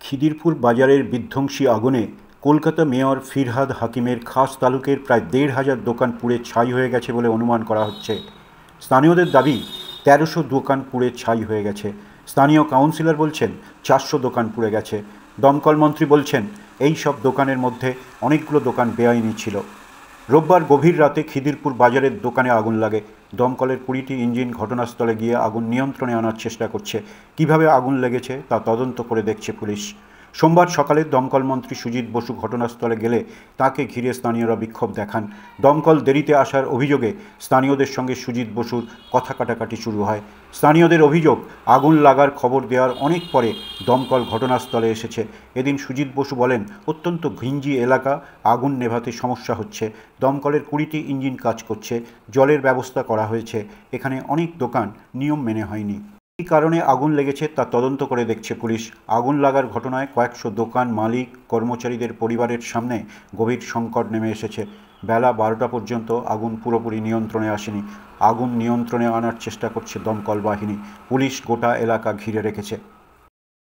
খিদিরপুর বাজারের বিধ্বংসী আগুনে কলকাতা মেয়র ফিরহাদ হাকিমের খাস তালুকের প্রায় ১,৫০০ দোকান পুড়ে ছাই হয়ে গেছে বলে অনুমান করা হচ্ছে। স্থানীয়দের দাবি ১৩০০ দোকান পুড়ে ছাই হয়ে গেছে। স্থানীয় কাউন্সিলর বলছেন ৪০০ দোকান পুড়ে গেছে। দমকল মন্ত্রী বলছেন এই সব দোকানের মধ্যে অনেকগুলো দোকান বেআইনি ছিল। রোববার গভীর রাতে খিদিরপুর বাজারের দোকানে আগুন লাগে। দমকলের ২০টি ইঞ্জিন ঘটনাস্থলে গিয়ে আগুন নিয়ন্ত্রণে আনার চেষ্টা করছে। কিভাবে আগুন লেগেছে তা তদন্ত করে দেখছে পুলিশ। সোমবার সকালে দমকল মন্ত্রী সুজিত বসু ঘটনাস্থলে গেলে তাকে ঘিরে স্থানীয়রা বিক্ষোভ দেখান। দমকল দেরিতে আসার অভিযোগে স্থানীয়দের সঙ্গে সুজিত বসুর কথা কাটাকাটি শুরু হয়। স্থানীয়দের অভিযোগ, আগুন লাগার খবর দেওয়ার অনেক পরে দমকল ঘটনাস্থলে এসেছে। এদিন সুজিত বসু বলেন, অত্যন্ত ঘিঞ্জি এলাকা, আগুন নেভাতে সমস্যা হচ্ছে। দমকলের ২০টি ইঞ্জিন কাজ করছে, জলের ব্যবস্থা করা হয়েছে। এখানে অনেক দোকান নিয়ম মেনে হয়নি। কী কারণে আগুন লেগেছে তা তদন্ত করে দেখছে পুলিশ। আগুন লাগার ঘটনায় কয়েকশো দোকান মালিক কর্মচারীদের পরিবারের সামনে গভীর সংকট নেমে এসেছে। বেলা ১২টা পর্যন্ত আগুন পুরোপুরি নিয়ন্ত্রণে আসেনি। আগুন নিয়ন্ত্রণে আনার চেষ্টা করছে দমকল বাহিনী। পুলিশ গোটা এলাকা ঘিরে রেখেছে।